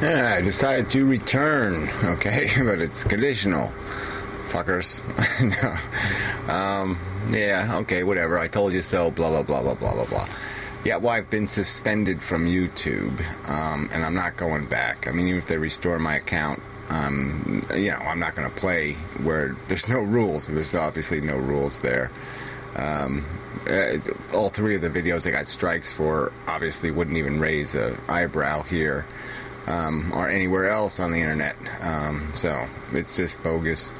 Yeah, I decided to return, okay? But it's conditional. Fuckers. No. Yeah, okay, whatever. I told you so, blah, blah, blah, blah, blah, blah, blah. Yeah, well, I've been suspended from YouTube, and I'm not going back. I mean, even if they restore my account, you know, I'm not going to play where there's no rules, and there's obviously no rules there. All three of the videos I got strikes for obviously wouldn't even raise an eyebrow here. Or anywhere else on the internet. So it's just bogus.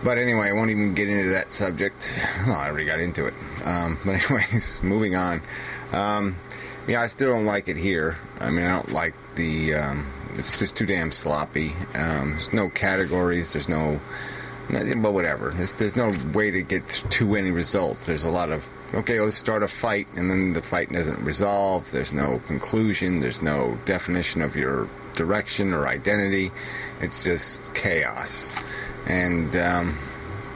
But anyway, I won't even get into that subject. Well, I already got into it. But anyways, moving on. Yeah, I still don't like it here. I mean, I don't like the, it's just too damn sloppy. There's no categories, there's no, but whatever. There's no way to get to any results. There's a lot of, okay, let's start a fight, and then the fight doesn't resolve. There's no conclusion. There's no definition of your direction or identity. It's just chaos, and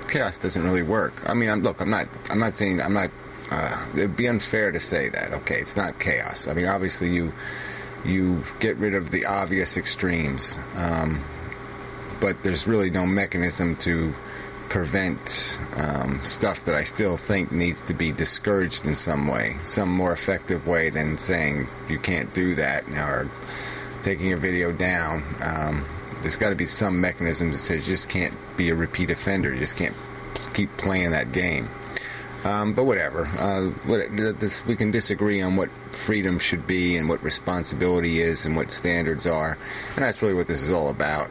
chaos doesn't really work. I mean, look, I'm not saying, it'd be unfair to say that. Okay, it's not chaos. I mean, obviously you get rid of the obvious extremes, but there's really no mechanism to prevent stuff that I still think needs to be discouraged in some way, some more effective way than saying you can't do that or taking a video down. There's got to be some mechanism that says you just can't be a repeat offender, you just can't keep playing that game. But whatever, we can disagree on what freedom should be and what responsibility is and what standards are, and that's really what this is all about.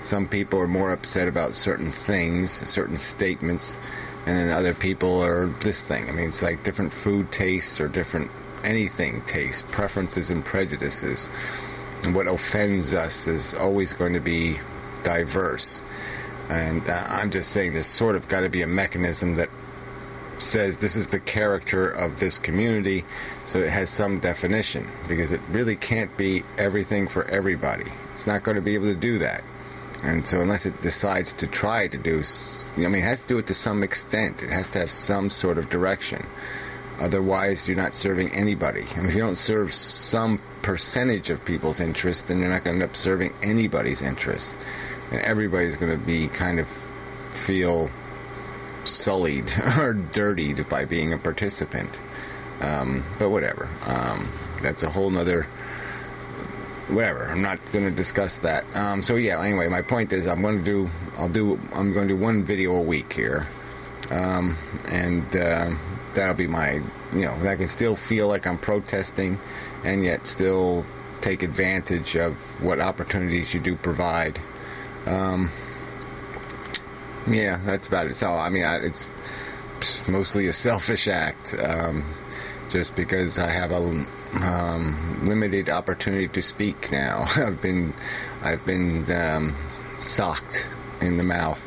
Some people are more upset about certain things, certain statements, and then other people are this thing. I mean, it's like different food tastes or different anything tastes, preferences and prejudices. And what offends us is always going to be diverse. And I'm just saying there's sort of got to be a mechanism that says this is the character of this community, so it has some definition, because it really can't be everything for everybody. It's not going to be able to do that. And so unless it decides to try to do, I mean, it has to do it to some extent. It has to have some sort of direction. Otherwise, you're not serving anybody. I mean, if you don't serve some percentage of people's interest, then you're not going to end up serving anybody's interest. And everybody's going to be kind of feel sullied or dirtied by being a participant. But whatever. That's a whole nother... Whatever, I'm not going to discuss that. So yeah, anyway, my point is I'm going to do one video a week here. And that'll be my, you know, I can still feel like I'm protesting and yet still take advantage of what opportunities you do provide. Yeah, that's about it. So, I mean, it's mostly a selfish act, just because I have a limited opportunity to speak now. I've been socked in the mouth.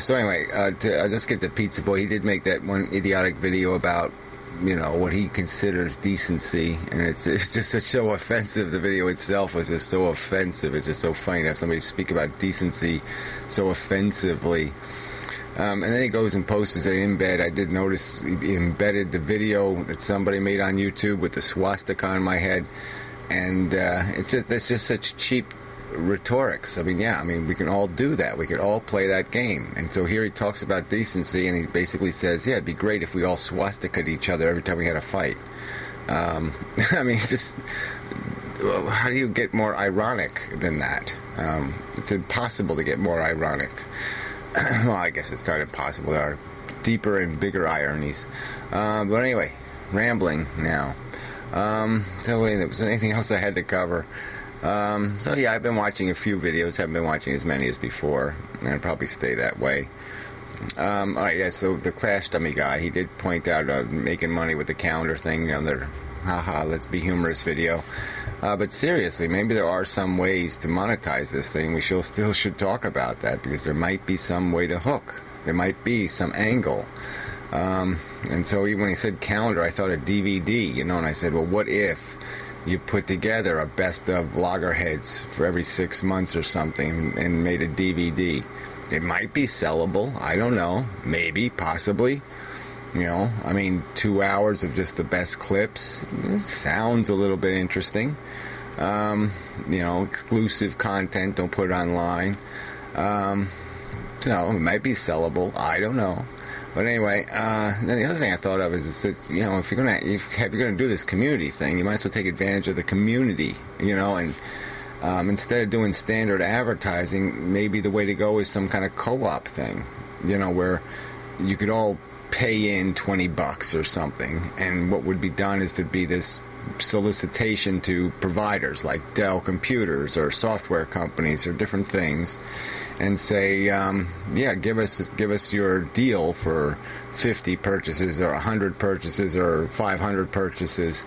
So anyway, I'll just get to Pizza Boy. He did make that one idiotic video about, you know, what he considers decency, and it's just so offensive. The video itself was just so offensive. It's just so funny to have somebody speak about decency so offensively. And then he goes and posts it in embed. I did notice he embedded the video that somebody made on YouTube with the swastika on my head, and that's just such cheap rhetorics. I mean, yeah, I mean, we can all do that. We could all play that game. And so here he talks about decency, and he basically says, yeah, it'd be great if we all swastika'd each other every time we had a fight. I mean, it's just, how do you get more ironic than that? It's impossible to get more ironic. Well, I guess it's not impossible. There are deeper and bigger ironies. But anyway, rambling now. So there was anything else I had to cover? So yeah, I've been watching a few videos. Haven't been watching as many as before, and I'll probably stay that way. Alright, yeah, so the Crash Dummy guy, he did point out making money with the calendar thing, you know, their haha, let's be humorous video. But seriously, maybe there are some ways to monetize this thing. We still should talk about that, because there might be some way to hook. There might be some angle. And so even when he said calendar, I thought of DVD, you know, and I said, well, what if you put together a best of Vloggerheads for every 6 months or something and made a DVD? It might be sellable. I don't know. Maybe, possibly. You know, I mean, 2 hours of just the best clips. It sounds a little bit interesting. You know, exclusive content. Don't put it online. So it might be sellable. I don't know. But anyway, then the other thing I thought of is you know, if you're gonna do this community thing, you might as well take advantage of the community, you know, and instead of doing standard advertising, maybe the way to go is some kind of co-op thing, you know, where you could all pay in $20 or something, and what would be done is to be this solicitation to providers like Dell Computers or software companies or different things, and say, yeah, give us your deal for 50 purchases or 100 purchases or 500 purchases,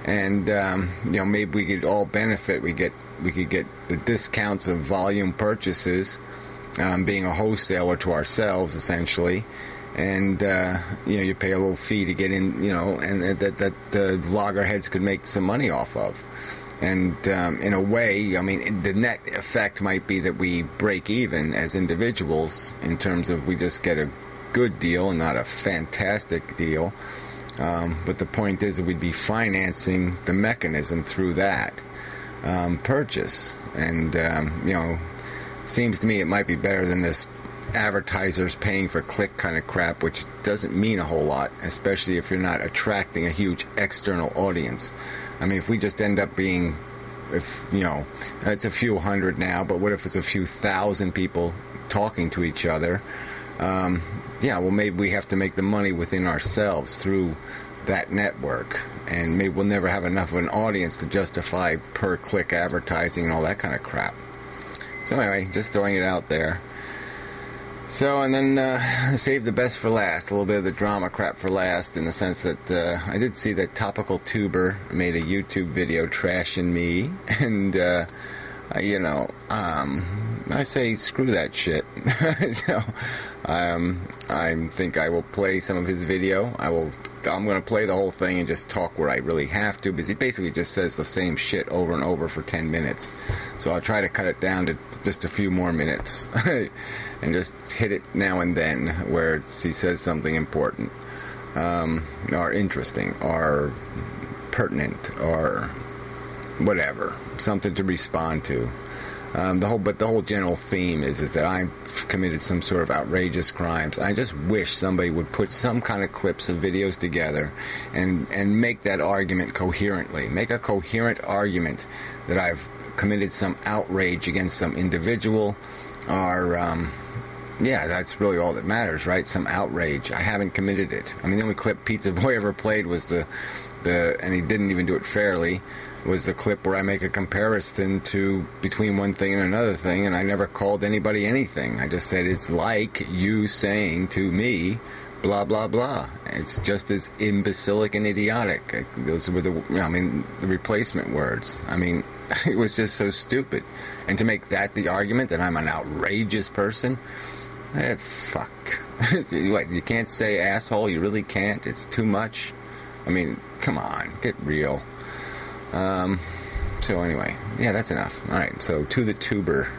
and you know, maybe we could all benefit. We could get the discounts of volume purchases, being a wholesaler to ourselves essentially. And you know, you pay a little fee to get in, you know, and that the Vloggerheads could make some money off of. And in a way, I mean, the net effect might be that we break even as individuals in terms of we just get a good deal and not a fantastic deal. But the point is that we'd be financing the mechanism through that purchase. And you know, seems to me it might be better than this advertisers paying for click kind of crap, which doesn't mean a whole lot, especially if you're not attracting a huge external audience. I mean, if we just end up being, if you know, it's a few hundred now, but what if it's a few thousand people talking to each other? Yeah, well, maybe we have to make the money within ourselves through that network, and maybe we'll never have enough of an audience to justify per click advertising and all that kind of crap. So anyway, just throwing it out there. So, and then save the best for last, a little bit of the drama crap for last, in the sense that I did see that Topical Tuber made a YouTube video trashing me, and you know, I say screw that shit. So I think I will play some of his video. I'm going to play the whole thing and just talk where I really have to, because he basically just says the same shit over and over for 10 minutes. So I'll try to cut it down to just a few more minutes and just hit it now and then where he says something important, or interesting, or pertinent, or whatever, something to respond to. But the whole general theme is that I've committed some sort of outrageous crimes. I just wish somebody would put some kind of clips of videos together and make that argument coherently. Make a coherent argument that I've committed some outrage against some individual, or yeah, that's really all that matters, right? Some outrage. I haven't committed it. I mean, the only clip Pizza Boy ever played was the and he didn't even do it fairly, was the clip where I make a comparison between one thing and another thing, and I never called anybody anything. I just said, it's like you saying to me, blah, blah, blah. It's just as imbecilic and idiotic. Those were the replacement words. I mean, it was just so stupid. And to make that the argument that I'm an outrageous person, fuck. What, you can't say asshole? You really can't? It's too much? I mean, come on, get real. So anyway, yeah, that's enough. Alright, so to the tuber.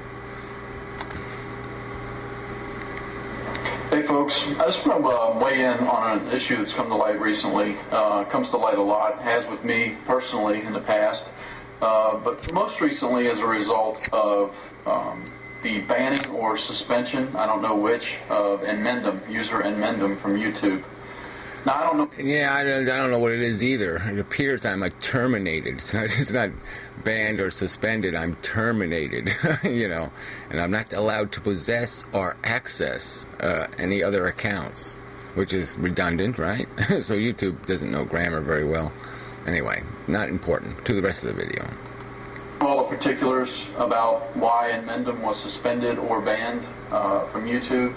Hey folks, I just want to weigh in on an issue that's come to light recently. Comes to light a lot, has with me personally in the past, but most recently as a result of the banning or suspension, I don't know which, of Enmendum, user Enmendum from YouTube. Now, I don't know. Yeah, I don't know what it is either. It appears I'm terminated. It's not banned or suspended. I'm terminated, you know, and I'm not allowed to possess or access any other accounts, which is redundant, right? So YouTube doesn't know grammar very well. Anyway, not important. To the rest of the video. All the particulars about why Enmendum was suspended or banned from YouTube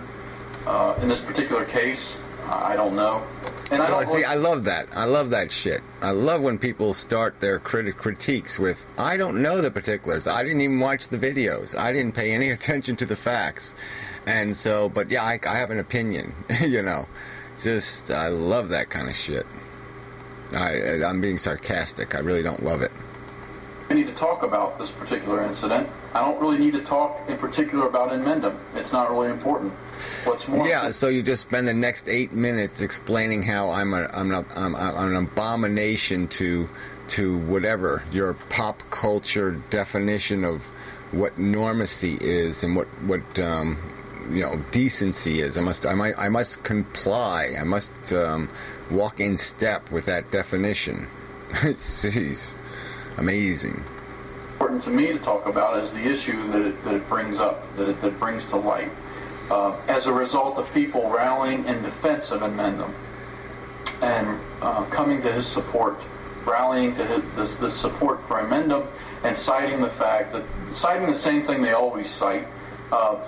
in this particular case. I don't know. And I love that. I love that shit. I love when people start their critiques with, I don't know the particulars. I didn't even watch the videos. I didn't pay any attention to the facts. And so, but yeah, I have an opinion, you know. Just, I love that kind of shit. I'm being sarcastic. I really don't love it. I need to talk about this particular incident. I don't really need to talk in particular about Enmendum. It's not really important. What's more? Yeah, so you just spend the next 8 minutes explaining how I'm an abomination to to whatever your pop culture definition of what normacy is and what decency is. I must comply. I must walk in step with that definition. Jeez, amazing. Important to me to talk about is the issue that it brings up, that it brings to light, as a result of people rallying in defense of Amendment and coming to his support, rallying to the support for Amendment, and citing the same thing they always cite,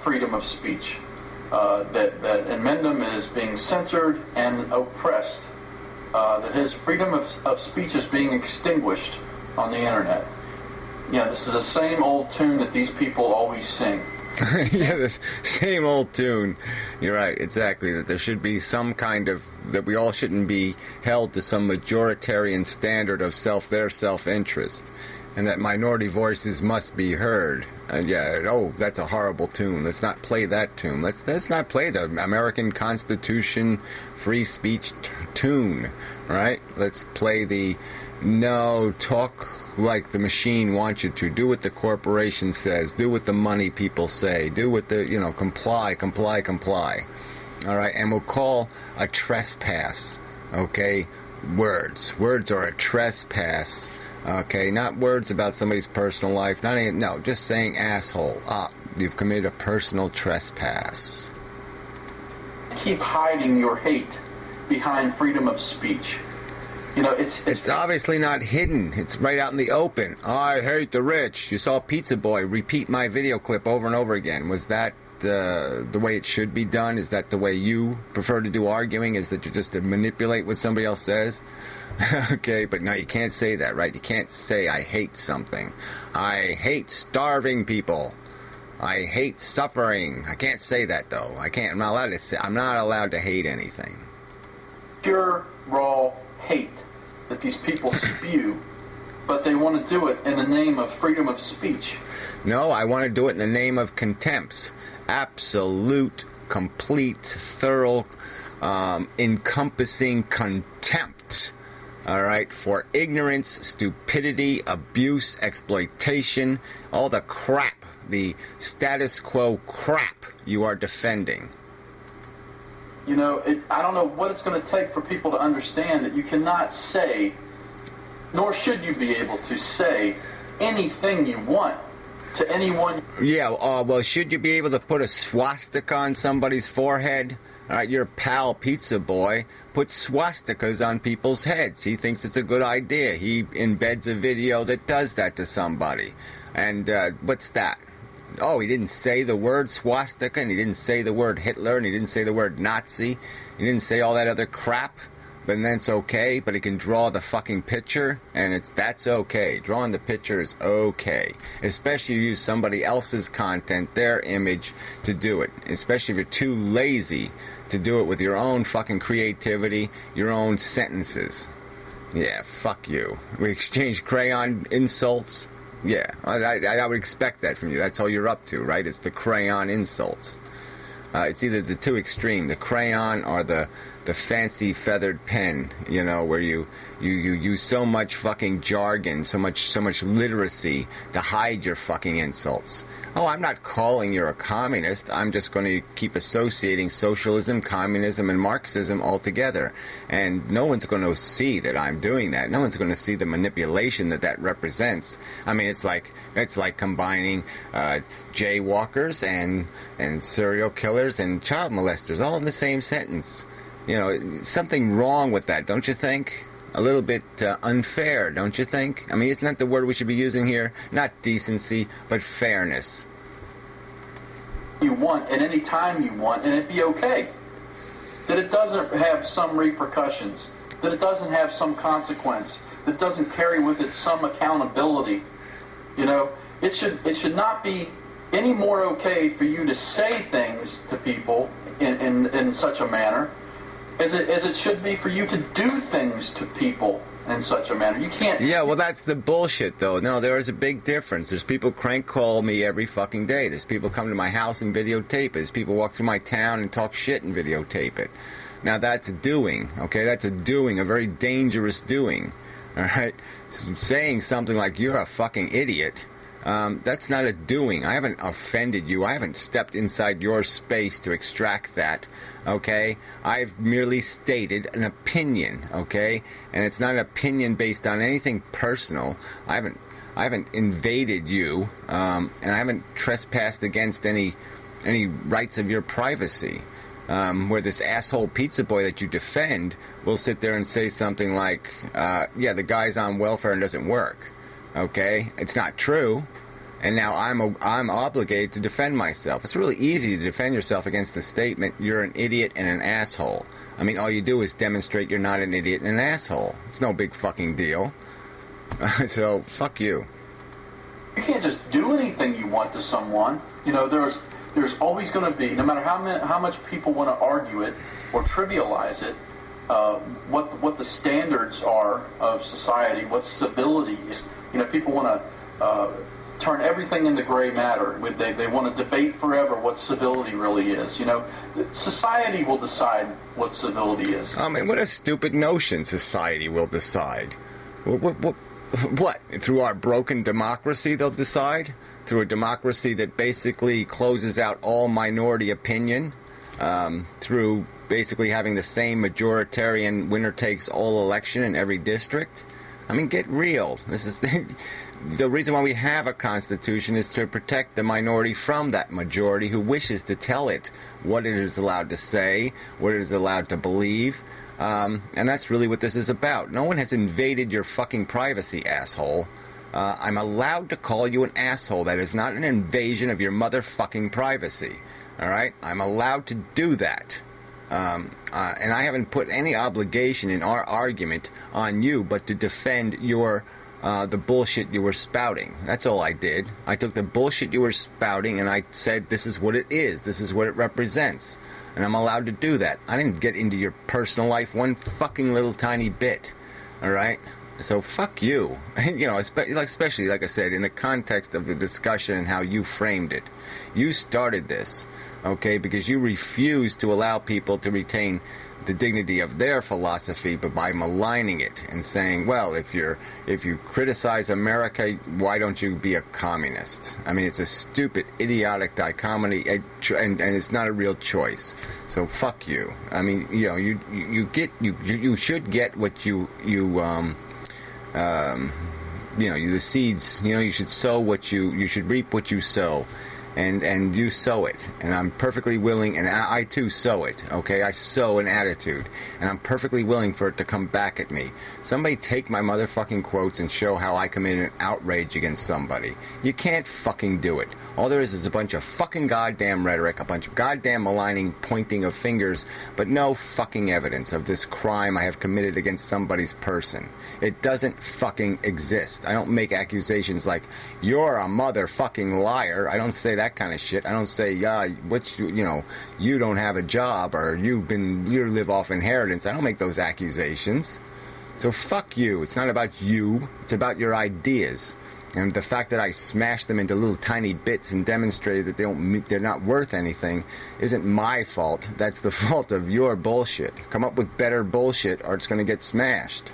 freedom of speech. That Amendment is being censored and oppressed. That his freedom of speech is being extinguished on the internet. Yeah, this is the same old tune that these people always sing. Yeah, the same old tune. You're right, exactly. That there should be some kind of, that we all shouldn't be held to some majoritarian standard of their self-interest, and that minority voices must be heard. And that's a horrible tune. Let's not play that tune. Let's not play the American Constitution free speech tune, right? Let's play the talk like the machine wants you to. Do what the corporation says. Do what the money people say. Do what the, comply. All right, and we'll call a trespass, okay, words. Words are a trespass, okay, not words about somebody's personal life, just saying asshole. You've committed a personal trespass. Keep hiding your hate behind freedom of speech. It's obviously not hidden. It's right out in the open. I hate the rich. You saw Pizza Boy repeat my video clip over and over again. Was that the way it should be done? Is that the way you prefer to do arguing? Is that you just to manipulate what somebody else says? Okay, but no, you can't say that, right? You can't say I hate something. I hate starving people. I hate suffering. I can't say that, though. I can't. I'm not allowed to hate anything. Pure, raw hate that these people spew, but they want to do it in the name of freedom of speech. No, I want to do it in the name of contempt. Absolute, complete, thorough, encompassing contempt. All right, for ignorance, stupidity, abuse, exploitation, all the crap, the status quo crap you are defending. I don't know what it's going to take for people to understand that you cannot say, nor should you be able to say, anything you want to anyone. Yeah, well, should you be able to put a swastika on somebody's forehead? All right, your pal Pizza Boy puts swastikas on people's heads. He thinks it's a good idea. He embeds a video that does that to somebody. And what's that? Oh, he didn't say the word swastika, and he didn't say the word Hitler, and he didn't say the word Nazi. He didn't say all that other crap. But then it's okay, but he can draw the fucking picture, and that's okay. Drawing the picture is okay. Especially if you use somebody else's content, their image, to do it. Especially if you're too lazy to do it with your own fucking creativity, your own sentences. Yeah, fuck you. We exchange crayon insults. Yeah, I would expect that from you. That's all you're up to, right? It's the crayon insults. It's either the two extreme, the crayon or the fancy feathered pen, where you use so much fucking jargon, so much literacy to hide your fucking insults. Oh, I'm not calling you a communist. I'm just going to keep associating socialism, communism, and Marxism all together. And no one's going to see that I'm doing that. No one's going to see the manipulation that represents. I mean, it's like combining jaywalkers and serial killers and child molesters all in the same sentence. Something wrong with that, don't you think? A little bit unfair, don't you think? I mean, isn't that the word we should be using here? Not decency, but fairness. You want at any time you want, and it'd be okay. That it doesn't have some repercussions. That it doesn't have some consequence. That it doesn't carry with it some accountability. It should not be any more okay for you to say things to people in such a manner as it should be for you to do things to people in such a manner. You can't. Yeah, well, that's the bullshit, though. No, there is a big difference. There's people crank call me every fucking day. There's people come to my house and videotape it. There's people walk through my town and talk shit and videotape it. Now, that's doing, okay? That's a very dangerous doing. All right, saying something like "you're a fucking idiot." That's not a doing. I haven't offended you. I haven't stepped inside your space to extract that, okay? I've merely stated an opinion, okay? And it's not an opinion based on anything personal. I haven't invaded you, and I haven't trespassed against any rights of your privacy. Where this asshole pizza boy that you defend will sit there and say something like, yeah, the guy's on welfare and doesn't work. Okay? It's not true. And now I'm obligated to defend myself. It's really easy to defend yourself against the statement, you're an idiot and an asshole. I mean, all you do is demonstrate you're not an idiot and an asshole. It's no big fucking deal. So, fuck you. You can't just do anything you want to someone. You know, there's always going to be, no matter how much people want to argue it or trivialize it, what the standards are of society, what civility is. You know, people want to turn everything into gray matter. They want to debate forever what civility really is. You know, society will decide what civility is. I mean, what a stupid notion. Society will decide. What? Through our broken democracy they'll decide? Through a democracy that basically closes out all minority opinion? Through basically having the same majoritarian winner-takes-all election in every district? I mean, get real. This is the reason why we have a constitution is to protect the minority from that majority who wishes to tell it what it is allowed to say, what it is allowed to believe. And that's really what this is about. No one has invaded your fucking privacy, asshole. I'm allowed to call you an asshole. That is not an invasion of your motherfucking privacy. All right? I'm allowed to do that. And I haven't put any obligation in our argument on you but to defend your the bullshit you were spouting. That's all I did. I took the bullshit you were spouting and I said this is what it is. This is what it represents. And I'm allowed to do that. I didn't get into your personal life one fucking little tiny bit. All right? So fuck you. You know, especially, like I said, in the context of the discussion and how you framed it. You started this, okay, because you refused to allow people to retain the dignity of their philosophy, but by maligning it and saying, well, if you criticize America, why don't you be a communist? I mean, it's a stupid, idiotic dichotomy, and it's not a real choice. So fuck you. I mean, you know, you should get what you know, the seeds, you know, you should sow what you should reap what you sow. And you sow it, and I'm perfectly willing, and I too sow it, okay? I sow an attitude, and I'm perfectly willing for it to come back at me. Somebody take my motherfucking quotes and show how I committed an outrage against somebody. You can't fucking do it. All there is a bunch of fucking goddamn rhetoric, a bunch of goddamn maligning, pointing of fingers, but no fucking evidence of this crime I have committed against somebody's person. It doesn't fucking exist. I don't make accusations like, you're a motherfucking liar. I don't say that kind of shit. I don't say, you don't have a job, or you live off inheritance. I don't make those accusations. So fuck you. It's not about you. It's about your ideas. And the fact that I smashed them into little tiny bits and demonstrated that they're not worth anything isn't my fault. That's the fault of your bullshit. Come up with better bullshit or it's going to get smashed.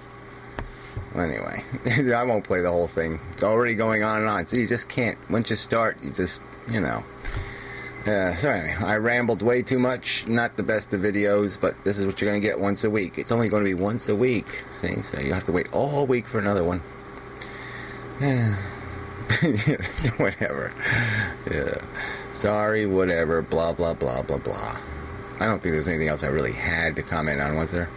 Anyway, I won't play the whole thing. It's already going on and on. See, you just can't. Once you start, you just, you know. So anyway, I rambled way too much. Not the best of videos, but this is what you're going to get once a week. It's only going to be once a week. See, so you have to wait all week for another one. Whatever. Yeah. Sorry, whatever. Blah, blah, blah, blah, blah. I don't think there's anything else I really had to comment on, was there?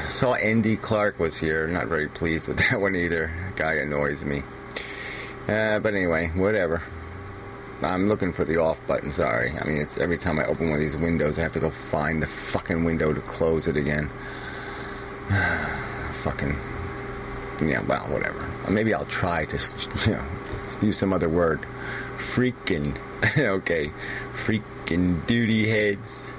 Saw Andy Clark was here. Not very pleased with that one either. Guy annoys me. But anyway, whatever. I'm looking for the off button, sorry. I mean, it's every time I open one of these windows, I have to go find the fucking window to close it again. Fucking... Yeah, well, whatever. Maybe I'll try to, use some other word. Freaking. Okay. Freaking duty heads.